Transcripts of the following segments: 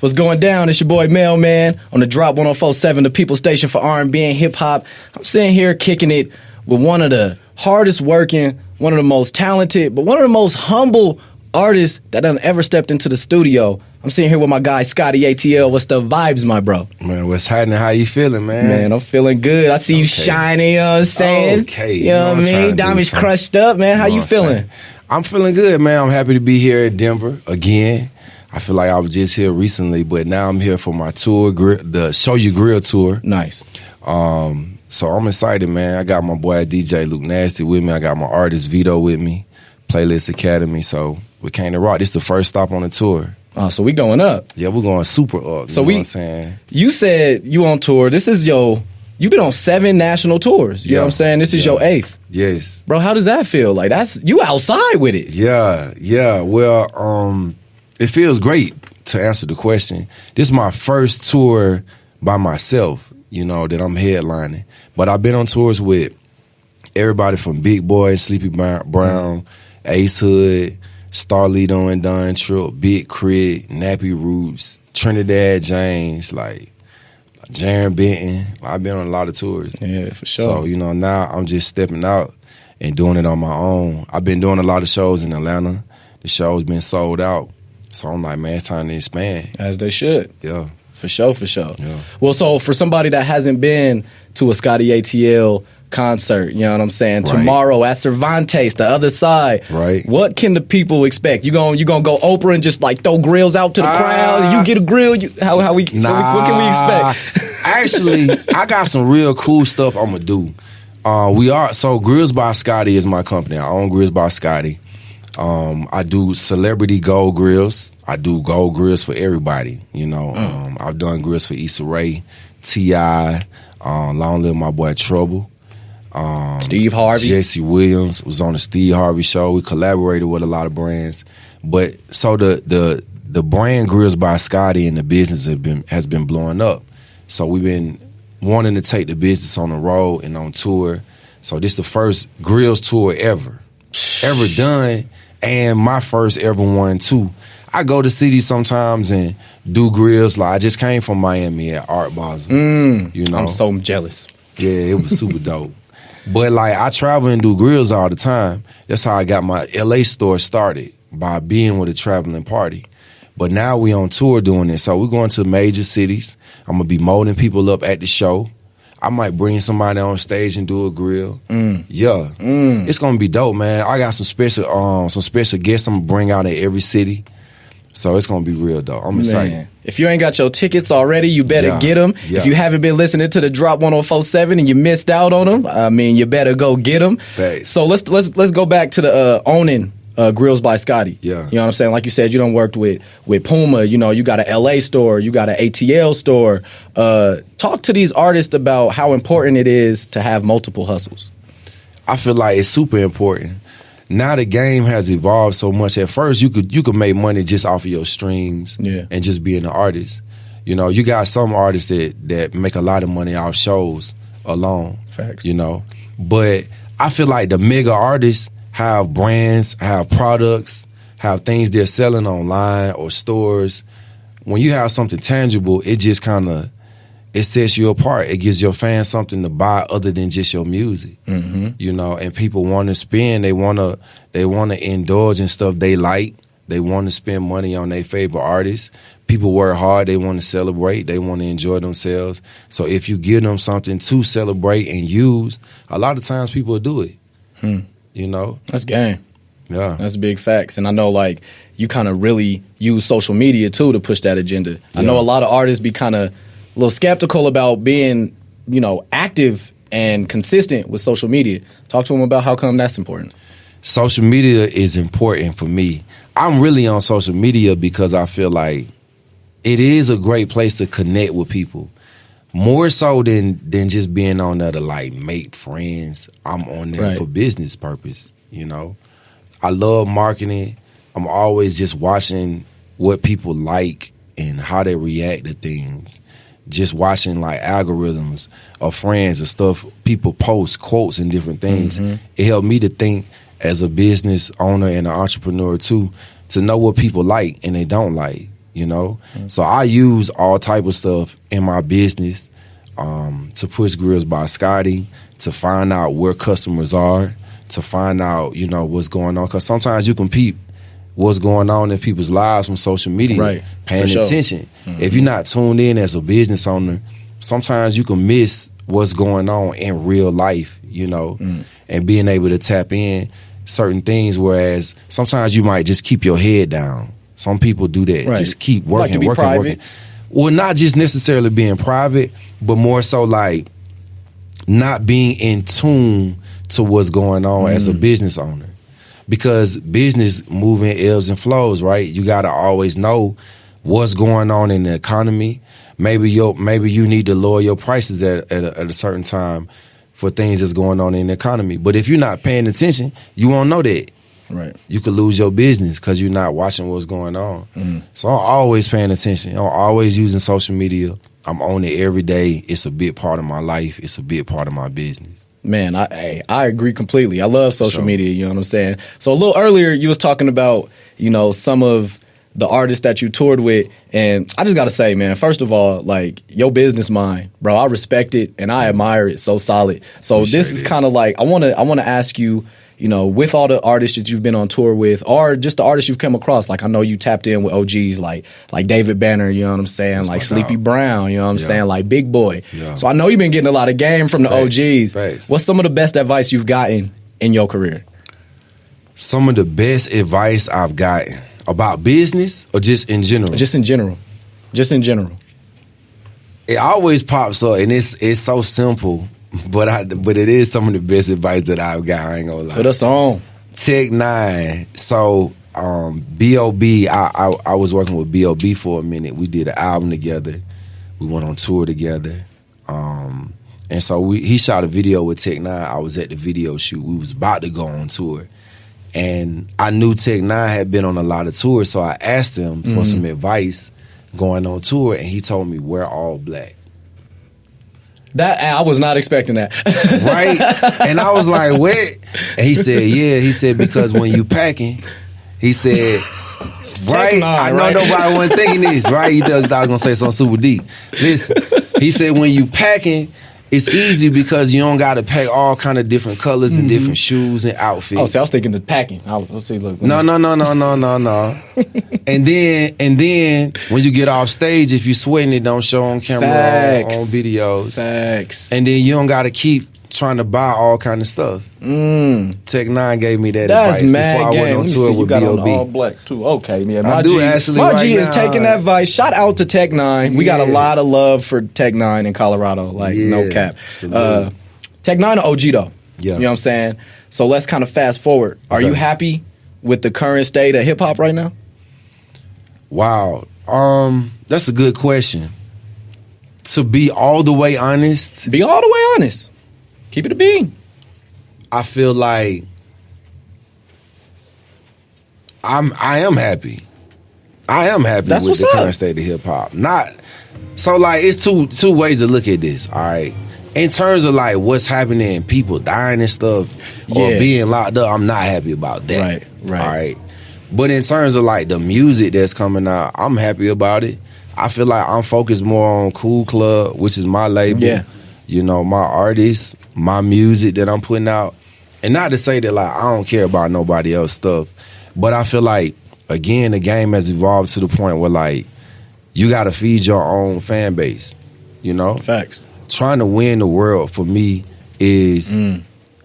What's going down? It's your boy Maleman on the Drop 104.7, the People Station for R&B and hip hop. I'm sitting here kicking it with one of the hardest working, one of the most talented, but one of the most humble artists that done ever stepped into the studio. I'm sitting here with my guy Scotty ATL. What's the vibes, my bro? Man, what's happening? How you feeling, man? Man, I'm feeling good. I see you shining, you know what I'm saying? Okay. You know what I mean? Diamonds crushed up, man. How you feeling? I'm feeling good, man. I'm happy to be here at Denver again. I feel like I was just here recently, but now I'm here for my tour, the Show You Grill tour. Nice. So I'm excited, man. I got my boy DJ Luke Nasty with me. I got my artist Vito with me, Playlist Academy. So we came to rock. This is the first stop on the tour. Oh, so we going up. Yeah, we're going super up. So you know what I'm saying? You said you on tour. This is you've been on 7 national tours. You know what I'm saying? This is your 8th. Yes. Bro, how does that feel? Like you outside with it. Yeah. Well, it feels great to answer the question. This is my first tour by myself, that I'm headlining. But I've been on tours with everybody from Big Boy, Sleepy Brown, Ace Hood, Starlito and Don Tripp, Big Crit, Nappy Roots, Trinidad James, like Jaron Benton. I've been on a lot of tours. Yeah, for sure. So, now I'm just stepping out and doing it on my own. I've been doing a lot of shows in Atlanta. The show's been sold out. So I'm like, man, it's time to expand. As they should. Yeah. For sure. Yeah. Well, so for somebody that hasn't been to a Scotty ATL concert, you know what I'm saying? Right. Tomorrow at Cervantes, the other side. Right. What can the people expect? You gonna go Oprah and just like throw grills out to the crowd? You get a grill? What can we expect? Actually, I got some real cool stuff I'm gonna do. So Grills by Scotty is my company. I own Grills by Scotty. I do celebrity gold grills. I do gold grills for everybody, I've done grills for Issa Rae, T.I., long live my boy Trouble. Steve Harvey. Jesse Williams was on the Steve Harvey show. We collaborated with a lot of brands. But so the brand Grills by Scotty and the business has been blowing up. So we've been wanting to take the business on the road and on tour. So this is the first grills tour ever done. And my first ever one, too. I go to cities sometimes and do grills. Like, I just came from Miami at Art Basel. I'm so jealous. Yeah, it was super dope. But, I travel and do grills all the time. That's how I got my L.A. store started, by being with a traveling party. But now we on tour doing this. So we're going to major cities. I'm going to be molding people up at the show. I might bring somebody on stage and do a grill. Yeah. It's gonna be dope, man. I got some special guests I'm gonna bring out in every city. So it's gonna be real dope. I'm excited. Man. If you ain't got your tickets already, you better get them. Yeah. If you haven't been listening to the Drop 104.7 and you missed out on them, you better go get them. Thanks. So let's go back to the owning Grills by Scotty. Yeah. You know what I'm saying? Like you said, you done worked with Puma. You got an LA store. You got an ATL store. Talk to these artists about how important it is to have multiple hustles. I feel like it's super important. Now the game has evolved so much. At first, you could make money just off of your streams and just being an artist. You got some artists that make a lot of money off shows alone. Facts. But I feel like the mega artists have brands, have products, have things they're selling online or stores. When you have something tangible, it just it sets you apart. It gives your fans something to buy other than just your music. And people want to spend. They want to indulge in stuff they like. They want to spend money on their favorite artists. People work hard. They want to celebrate. They want to enjoy themselves. So if you give them something to celebrate and use, a lot of times people will do it. That's game. Yeah. That's big facts. And I know, you kind of really use social media, too, to push that agenda. I know a lot of artists be kind of a little skeptical about being, active and consistent with social media. Talk to them about how come that's important. Social media is important for me. I'm really on social media because I feel like it is a great place to connect with people. More so than just being on there to make friends. I'm on there for business purpose, I love marketing. I'm always just watching what people like and how they react to things. Just watching algorithms of friends and stuff, people post quotes and different things. It helped me to think as a business owner and an entrepreneur too, to know what people like and they don't like. you know? So I use all type of stuff in my business to push Grills by Scotty, to find out where customers are, to find out, you know, what's going on. Because sometimes you can peep what's going on in people's lives from social media, Right. paying For attention. sure. If you're not tuned in as a business owner, sometimes you can miss what's going on in real life, you know, and being able to tap in certain things, whereas sometimes you might just keep your head down. Some people do that. Right. Just keep Like to working, be working, private. working. Well, not just necessarily being private, but more so like not being in tune to what's going on as a business owner. Because business moving ebbs and flows, right? You got to always know what's going on in the economy. Maybe you need to lower your prices at a certain time for things that's going on in the economy. But if you're not paying attention, you won't know that. Right. You could lose your business because you're not watching what's going on. So I'm always paying attention. I'm always using social media. I'm on it every day. It's a big part of my life. It's a big part of my business. Man, I agree completely. I love social Sure. media, you know what I'm saying? So a little earlier, you was talking about, you know, some of the artists that you toured with, and I just got to say, man, first of all, like, your business mind, bro, I respect it, and I admire it so solid. So Appreciate this is it. kind of like, I want to ask you, you know, with all the artists that you've been on tour with, or just the artists you've come across, like I know you tapped in with OGs like David Banner, you know what I'm saying, That's like my Sleepy dog. Brown, you know what I'm Yeah. saying, like Big Boy. Yeah. So I know you've been getting a lot of game from the Facts. OGs. Facts. What's some of the best advice you've gotten in your career? Some of the best advice I've gotten about business or just in general? Just in general. Just in general. It always pops up, and it's so simple, but it is some of the best advice that I've got. I ain't gonna lie. Put us on. Tech Nine. So B.O.B. I was working with B.O.B. for a minute. We did an album together. We went on tour together. And so he shot a video with Tech Nine. I was at the video shoot. We was about to go on tour. And I knew Tech Nine had been on a lot of tours, so I asked him for some advice going on tour, and he told me wear all black. That I was not expecting that. Right? And I was like, what? And he said, yeah. He said, because when you packing, he said, right? Nine, I know right? nobody wasn't thinking this, right? He thought I was going to say something super deep. Listen, he said, when you packing, it's easy because you don't got to pack all kind of different colors and different shoes and outfits. Oh, see, I was thinking the packing. Let's see, look. No. And then when you get off stage, if you're sweating, it don't show on camera or Facts. on videos. Facts. And then you don't got to keep trying to buy all kind of stuff. Tech Nine gave me that That's advice mad before I game. went on Let me tour see, you with got on all B.O.B. black too. Okay, yeah. I do actually My right G is now. taking that advice. Shout out to Tech Nine. We got a Yeah. lot of love for Tech Nine in Colorado. Like no Yeah, cap. salute. Tech Nine or OG though. Yeah. You know what I'm saying? So let's kind of fast forward. Are you Okay. happy with the current state of hip hop right now? Wow. That's a good question. To be all the way honest, Be all the way honest. Keep it a bean. I feel like I am happy. I am happy That's with what's the up. current state of hip hop. Not so like it's two ways to look at this. All right, in terms of like what's happening, people dying and stuff, or Yeah. being locked up, I'm not happy about that. Right. All right, but in terms of like the music that's coming out, I'm happy about it. I feel like I'm focused more on Cool Club, which is my label. Yeah. You know, my artists, my music that I'm putting out. And not to say that like I don't care about nobody else stuff, but I feel like again the game has evolved to the point where like you gotta feed your own fan base. You know? Facts. Trying to win the world for me is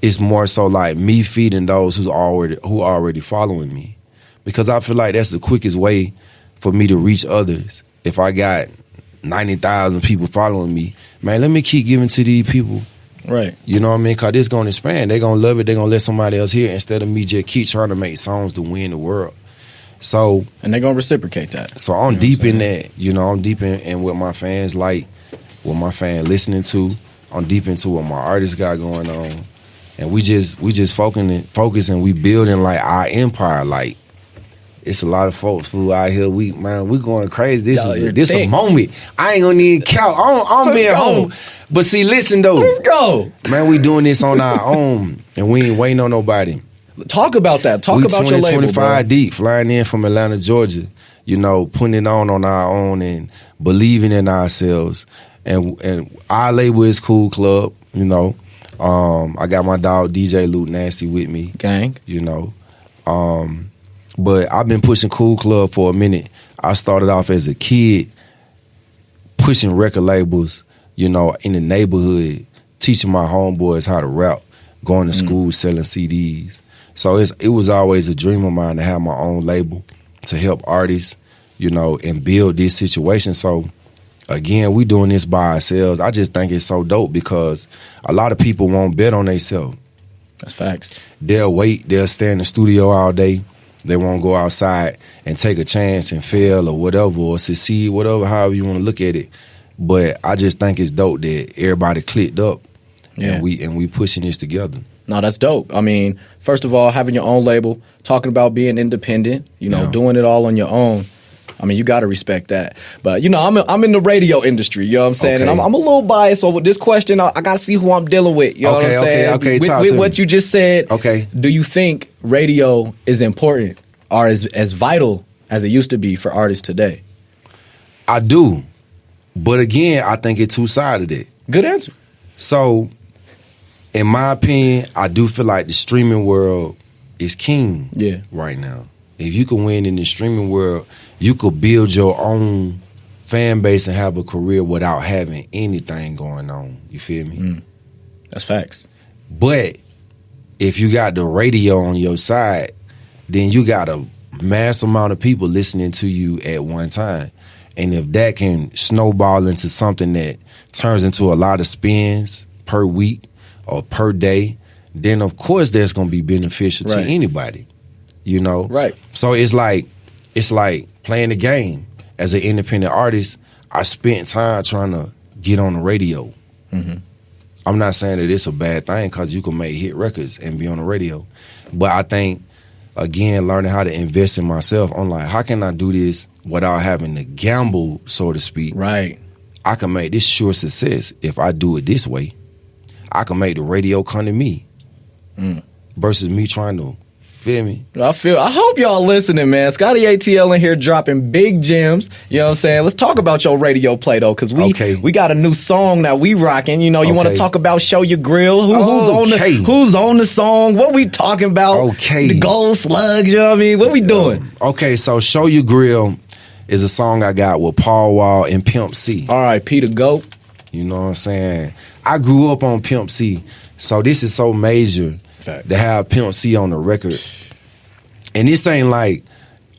it's more so like me feeding those who already following me. Because I feel like that's the quickest way for me to reach others. If I got 90,000 people following me, man, let me keep giving to these people. Right. You know what I mean? Because it's going to expand. They're going to love it. They're going to let somebody else hear it instead of me just keep trying to make songs to win the world. So And they're gonna reciprocate that. so I'm deep in that. You know, I'm deep in what my fans like, what my fans listening to. I'm deep into what my artists got going on. And we just focus and we building like our empire. Like it's a lot of folks who out here. We going crazy. Y'all, you're This a thick. moment. I ain't gonna need count. I'm Let's being go. home. But see, listen though, Let's go. man, we doing this on our own, and we ain't waiting on nobody. Talk about that. Talk we about your label, 25 bro. deep, flying in from Atlanta, Georgia. you know, putting it on our own and believing in ourselves. And our label is Cool Club, you know. I got my dog DJ Luke Nasty with me. Gang. You know. But I've been pushing Cool Club for a minute. I started off as a kid pushing record labels, you know, in the neighborhood, teaching my homeboys how to rap, going to school selling CDs. So it was always a dream of mine to have my own label to help artists, you know, and build this situation. So again, we doing this by ourselves. I just think it's so dope because a lot of people won't bet on themselves. That's facts. They'll wait. They'll stay in the studio all day. They won't go outside and take a chance and fail or whatever, or succeed, whatever, however you want to look at it. But I just think it's dope that everybody clicked up and we pushing this together. No, that's dope. I mean, first of all, having your own label, talking about being independent, you know, doing it all on your own. I mean, you got to respect that. But, you know, I'm in the radio industry, you know what I'm saying? Okay. And I'm a little biased. So with this question, I got to see who I'm dealing with, you know what I'm saying? Okay, with what you just said, okay. Do you think radio is important or is as vital as it used to be for artists today? I do. But again, I think it's two-sided it. Good answer. So, in my opinion, I do feel like the streaming world is king right now. If you can win in the streaming world, you could build your own fan base and have a career without having anything going on. You feel me? That's facts. But if you got the radio on your side, then you got a mass amount of people listening to you at one time. And if that can snowball into something that turns into a lot of spins per week or per day, then of course that's going to be beneficial to anybody, you know? Right. So it's like playing the game. As an independent artist, I spent time trying to get on the radio. Mm-hmm. I'm not saying that it's a bad thing because you can make hit records and be on the radio. But I think, again, learning how to invest in myself, I'm like, how can I do this without having to gamble, so to speak? Right. I can make this sure success if I do it this way. I can make the radio come to me versus me trying to, feel me? I hope y'all listening, man. Scotty ATL in here dropping big gems. You know what I'm saying? Let's talk about your radio play, though, because we got a new song that we rocking. You know, you want to talk about Show Your Grill? Who's on the song? What we talking about? Okay. The Gold Slugs, you know what I mean? What we doing? Okay, so Show Your Grill is a song I got with Paul Wall and Pimp C. All right, Peter Goat. You know what I'm saying? I grew up on Pimp C, so this is so major to have Pimp C on the record. And this ain't like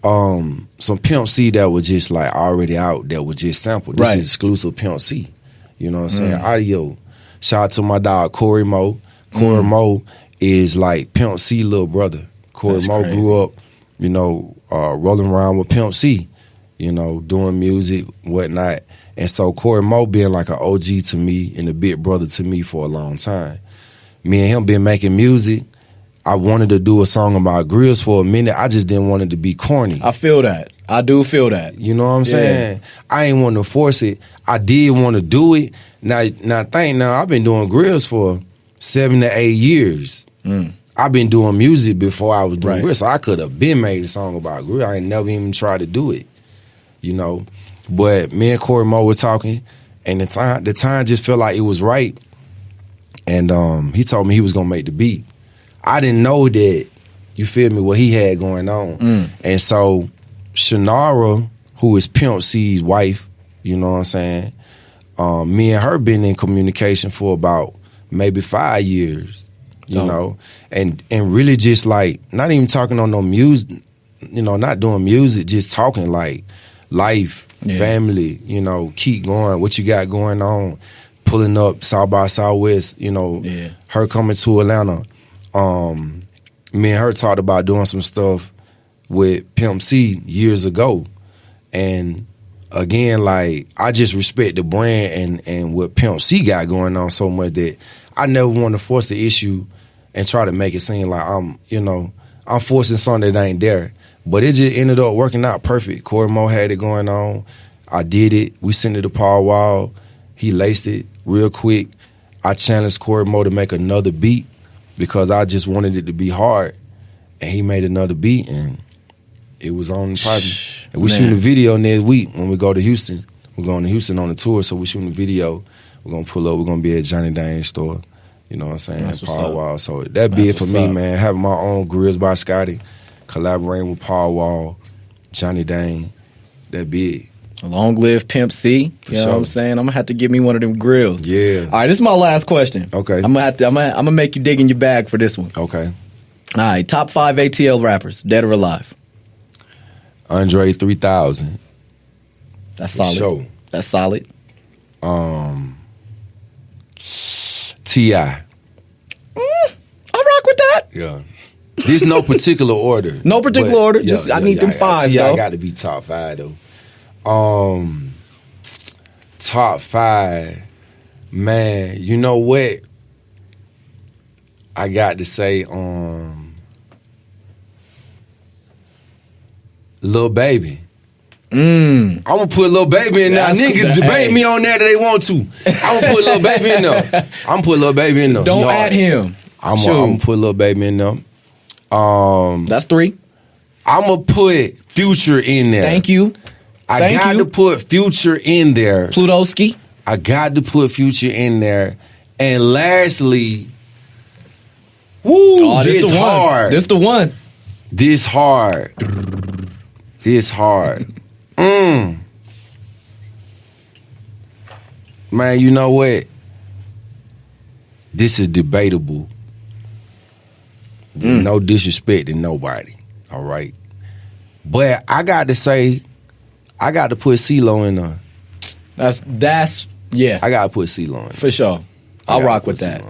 some Pimp C that was just like already out that was just sampled. This is exclusive Pimp C. You know what I'm saying? Audio. Shout out to my dog Corey Mo. Corey Mo is like Pimp C little brother. Corey Mo grew up, you know, rolling around with Pimp C, you know, doing music, whatnot. And so Corey Mo being like an OG to me and a big brother to me for a long time. Me and him been making music. I wanted to do a song about grills for a minute. I just didn't want it to be corny. I feel that. I do feel that. You know what I'm saying? I ain't want to force it. I did want to do it. Now I've been doing grills for 7 to 8 years. I've been doing music before I was doing grills, so I could have been made a song about grills. I ain't never even tried to do it, you know. But me and Corey Mo were talking, and the time just felt like it was right. And he told me he was gonna make the beat. I didn't know that, you feel me, what he had going on. And so Shannara, who is Pimp C's wife, you know what I'm saying, me and her been in communication for about maybe 5 years, you know, and really just like, not even talking on no music, you know, not doing music, just talking like life, family, you know, keep going, what you got going on, pulling up South by Southwest, you know, her coming to Atlanta. Me and her talked about doing some stuff with Pimp C years ago. And again, like, I just respect the brand and what Pimp C got going on so much that I never want to force the issue and try to make it seem like I'm forcing something that ain't there. But it just ended up working out perfect. Corey Mo had it going on. I did it. We sent it to Paul Wall. He laced it real quick. I challenged Corey Mo to make another beat because I just wanted it to be hard. And he made another beat, and it was on the project. And we're shooting a video next week when we go to Houston. We're going to Houston on the tour, so we're shooting a video. We're going to pull up. We're going to be at Johnny Dane's store. You know what I'm saying? That's what's Paul up. Wall. So that'd be it for me, man. Having my own Grills by Scotty, collaborating with Paul Wall, Johnny Dane. That'd be it. Long live Pimp C. You know what I'm saying? I'm gonna have to give me one of them grills. Yeah. All right, this is my last question. Okay. I'm gonna make you dig in your bag for this one. Okay. All right, top 5 ATL rappers, dead or alive. Andre 3000. That's solid. Sure. That's solid. T.I. I rock with that. Yeah. There's no particular order. No particular order. Just I need them 5. T.I. got to be top 5 though. Top 5, man. You know what? I got to say, Lil Baby. I'm gonna put Lil Baby in there. Niggas debate me on that if they want to. I'm gonna put Lil Baby in there. I'm gonna put Lil Baby in there. Don't add him. I'm gonna put Lil Baby in there. That's 3. I'm gonna put Future in there. Thank you. I got to put Future in there. Plutowski. I got to put Future in there. And lastly, this hard. This the one. This hard. This hard. Man, you know what? This is debatable. No disrespect to nobody. All right. But I got to say, I got to put CeeLo in there. That's yeah. I got to put CeeLo in there. For sure. I'll rock with that.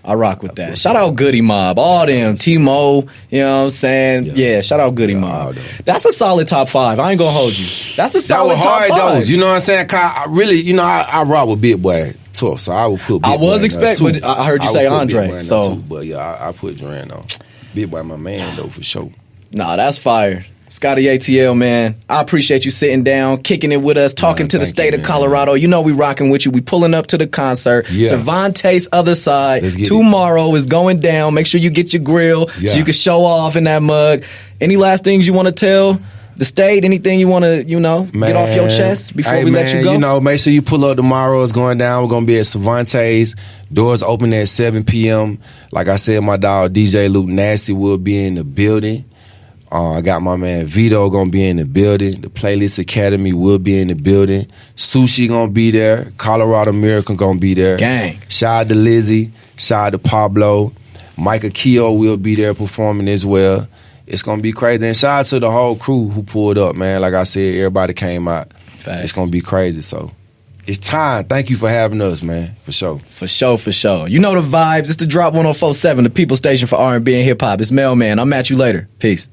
I rock with that. Shout out Goody Mob. All them. T-Mo. You know what I'm saying? Yeah, shout out Goody Mob. That's a solid top 5. I ain't going to hold you. That's a solid top 5. Though. You know what I'm saying? I really, I rock with Big Boy tough, so I would put Big Boy. I was expecting, but I heard you say Andre. So, but yeah, I put Duran on. Big Boy, my man, though, for sure. Nah, that's fire. Scotty ATL, man, I appreciate you sitting down, kicking it with us, talking to the state of Colorado. You know we rocking with you. We pulling up to the concert. Yeah. Cervantes Other Side tomorrow is going down. Make sure you get your grill so you can show off in that mug. Any last things you want to tell the state? Anything you want to, get off your chest before we let you go? Make sure you pull up tomorrow. It's going down. We're going to be at Cervantes. Doors open at 7 p.m. Like I said, my dog DJ Luke Nasty will be in the building. I got my man Vito gonna be in the building. The Playlist Academy will be in the building. Sushi gonna be there. Colorado Miracle gonna be there. Gang. Shout out to Lizzie. Shout out to Pablo. Micah Keogh will be there performing as well. It's gonna be crazy. And shout out to the whole crew who pulled up, man. Like I said, everybody came out. Facts. It's gonna be crazy. So it's time. Thank you for having us, man. For sure. For sure. You know the vibes. It's the Drop 104.7, the people station for R&B and hip hop. It's Maleman. I'll match you later. Peace.